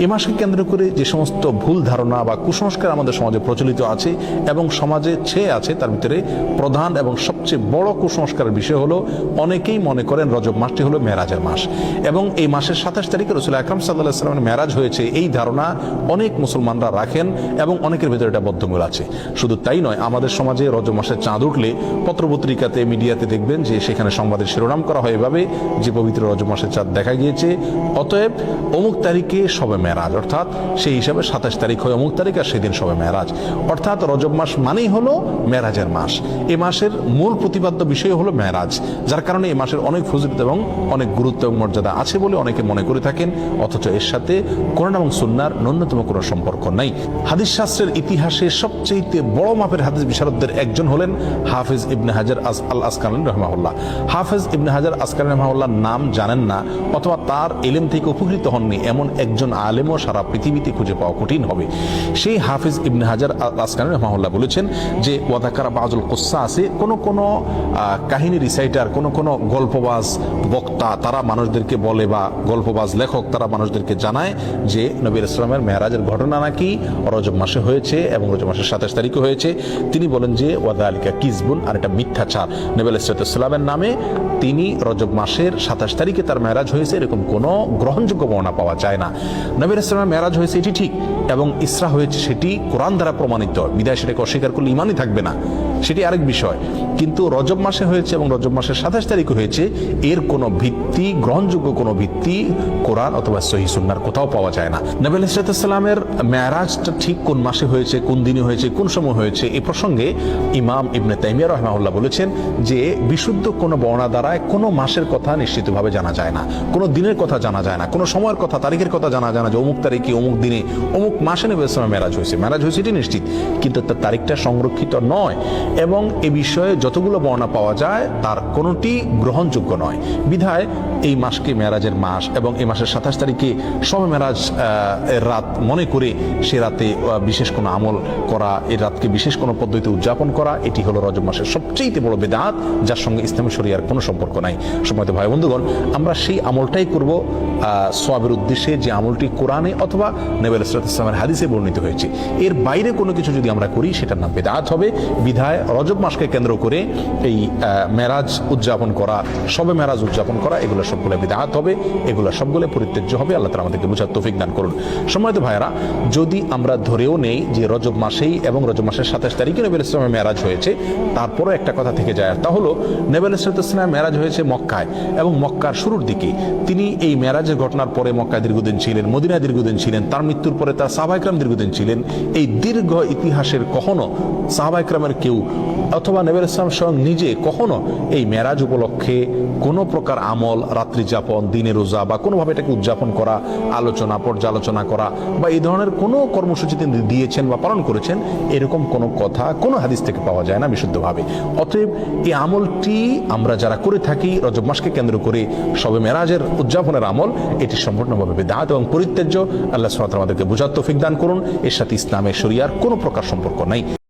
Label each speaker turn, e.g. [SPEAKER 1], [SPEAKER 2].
[SPEAKER 1] এ মাসকে কেন্দ্র করে যে সমস্ত ভুল ধারণা বা কুসংস্কার আমাদের সমাজে প্রচলিত আছে এবং সমাজে ছেয়ে আছে, তার ভিতরে প্রধান এবং সবচেয়ে বড় কুসংস্কারের বিষয় হলো অনেকেই মনে করেন রজব মাসটি হলো মেরাজের মাস এবং এই মাসের 27 তারিখে রাসূল আকরাম সাল্লাল্লাহু আলাইহি ওয়াসাল্লামের মেরাজ হয়েছে, এই ধারণা অনেক মুসলমানরা রাখেন এবং অনেকের ভিতরে এটা বদ্ধমূল আছে। শুধু তাই নয়, আমাদের সমাজে রজব মাসের চাঁদ উঠলে পত্রপত্রিকাতে, মিডিয়াতে দেখবেন যে সেখানে সংবাদের শিরোনাম করা হয় এভাবে যে পবিত্র রজব মাসের চাঁদ দেখা গিয়েছে, অতএব অমুক তারিখে শবে মেরাজ, অর্থাৎ সেই হিসাবে 27 তারিখ হয় অমুক তারিখ আর সেদিন শবে মেরাজ, অর্থাৎ রজব মাস মানেই হলো মেরাজের মাস। এ মাসের মূল প্রতিপাদ্য বিষয় হলো মেরাজ, যার কারণে এই মাসের অনেক ফজিলত এবং অনেক গুরুত্ব এবং মর্যাদা আছে বলে অনেকে মনে করে থাকেন, অথচ এর সাথে কোরআন এবং সুন্নাহর ন্যূনতম কোনো সম্পর্ক নাই। হাদিস শাস্ত্রের ইতিহাসে সবচেয়ে বড় মাপের হাদিস বিশারদদের একজন হলেন হাফেজ ইবনে হাজার আল আসকালানি রাহিমাহুল্লাহ। হাফেজ ইবনে হাজার আসকালানি রাহিমাহুল্লাহর নাম জানেন না অথবা তার ইলম থেকে উপকৃত হননি এমন একজন আলেমও সারা পৃথিবীতে খুঁজে পাওয়া কঠিন হবে। সেই হাফেজ ইবনে হাজার আল আসকালানি রাহিমাহুল্লাহ বলেছেন যে ওয়াদাকারা বাজুল কুসা আছে, কোন কাহিনী রিসাইটার, কোন গল্পবাজ বক্তা তারা মানুষদেরকে বলে বা গল্পবাজ লেখক তারা মানুষদেরকে জানায় যে নবী ইসলামের মেরাজের ঘটনা নাকি রজব মাসে হয়েছে এবং রজব মাসের 27 তারিখে হয়েছে। তিনি বলেন যে ওয়াদালিকা কিজবুন, আর এটা মিথ্যাচার। নবী ইসলামের নামে তিনি রজব মাসের 27 তারিখে তার মেরাজ হয়েছে এরকম কোনো গ্রহণযোগ্য বর্ণনা পাওয়া যায় না। নবী ইসলামের মেরাজ হয়েছে এটি ঠিক এবং ইসরা হয়েছে সেটি কোরআন দ্বারা প্রমাণিত, বিদায় সেটাকে অস্বীকার করলে ইমানই থাকবে না, সেটি আরেক বিষয়। কিন্তু রজব মাসে হয়েছে এবং রজব মাসের 27 তারিখে হয়েছে, এর কোনো ভিত্তি, গ্রহণযোগ্য কোনো ভিত্তি কোরআন অথবা সহিহ সুন্নাহর কোথাও পাওয়া যায় না। নবী ইসলামের মেরাজটা ঠিক কোন মাসে হয়েছে, কোন দিনে হয়েছে, কোন সময় হয়েছে, এই প্রসঙ্গে ইমাম ইবনে তাইমিয়া রাহিমাহুল্লাহ বলেছেন যে বিশুদ্ধ কোনো বর্ণনা দ্বারায় কোনো মাসের কথা নিশ্চিতভাবে জানা যায় না, কোনো দিনের কথা জানা যায় না, কোনো সময়ের কথা, তারিখের কথা জানা যায় না যে অমুক তারিখে অমুক দিনে অমুক মাসে নবী ইসলামের মেরাজ হয়েছে। মেরাজ হয়েছে এটি নিশ্চিত, কিন্তু তার তারিখটা সংরক্ষিত নয় এবং এ বিষয়ে যতগুলো বর্ণনা পাওয়া যায় তার কোনোটি গ্রহণযোগ্য নয়। বিধায় এই মাসকে মেরাজের মাস এবং এই মাসের 27 তারিখে শবে মেরাজ এর রাত মনে করে সে রাতে বিশেষ কোনো আমল করা, এই রাতকে বিশেষ কোনো পদ্ধতিতে উদযাপন করা, এটি হলো রজব মাসের সবচেয়ে বড় বিদআত, যার সঙ্গে ইসলামী শরিয়ার কোনো সম্পর্ক নাই। সম্মানিত ভাই বন্ধুগণ, আমরা সেই আমলটাই করব সওয়াবের উদ্দেশ্যে যে আমলটি কোরআনে অথবা নবী ইসলামের হাদিসে বর্ণিত হয়েছে। এর বাইরে কোনো কিছু যদি আমরা করি সেটার নাম বিদআত হবে। বিধায় রজব মাসকে কেন্দ্র করে এই মেরাজ উদযাপন করা, শবে মেরাজ উদযাপন করা, এগুলো সবগুলো বিদআত হবে, এগুলো সবগুলো পরিত্যাজ্য হবে। আল্লাহ তাআলা আমাদেরকে বুঝার তৌফিক দান করুন। সম্মানিত ভাইরা, যদি আমরা ধরেও নেই যে রজব মাসেই এবং রজব মাসের 27 তারিখে নবী ইসলামের মেরাজ হয়েছে, তারপরও একটা কথা থেকে যায়, তা হলো নবী ইসলামের মেরাজ হয়েছে মক্কায় এবং মক্কার শুরুর দিকে। তিনি এই মেরাজের ঘটনার পরে মক্কায় দীর্ঘদিন ছিলেন, মদিনায় দীর্ঘদিন ছিলেন, তার মৃত্যুর পরে তার সাহাবায়ে কেরাম দীর্ঘদিন ছিলেন। এই দীর্ঘ ইতিহাসের কখনো সাহাবায়ে কেরামের কেউ অথবা নবী ইসলাম স্বয়ং নিজে কখনো এই মেরাজ উপলক্ষে কোনো প্রকার আমল, রাত্রি যাপন, দিনে রোজা বা কোনোভাবে এটাকে উদযাপন করা, আলোচনা, পর্যালোচনা করা বা এই ধরনের কোনো কর্মসূচি তিনি দিয়েছেন বা পালন করেছেন, এরকম কোনো কথা কোনো হাদিস থেকে পাওয়া যায় না বিশুদ্ধভাবে। অতএব এই আমলটি আমরা যারা করে থাকি রজব মাসকে কেন্দ্র করে শবে মেরাজের উদযাপনের আমল, এটি সম্পূর্ণভাবে বিদআত এবং পরিত্যাজ্য। আল্লাহ সুবহানাহু ওয়া তাআলা আমাদেরকে বুঝার তৌফিক দান করুন। এর সাথে ইসলামের শরিয়ার কোনো প্রকার সম্পর্ক নাই।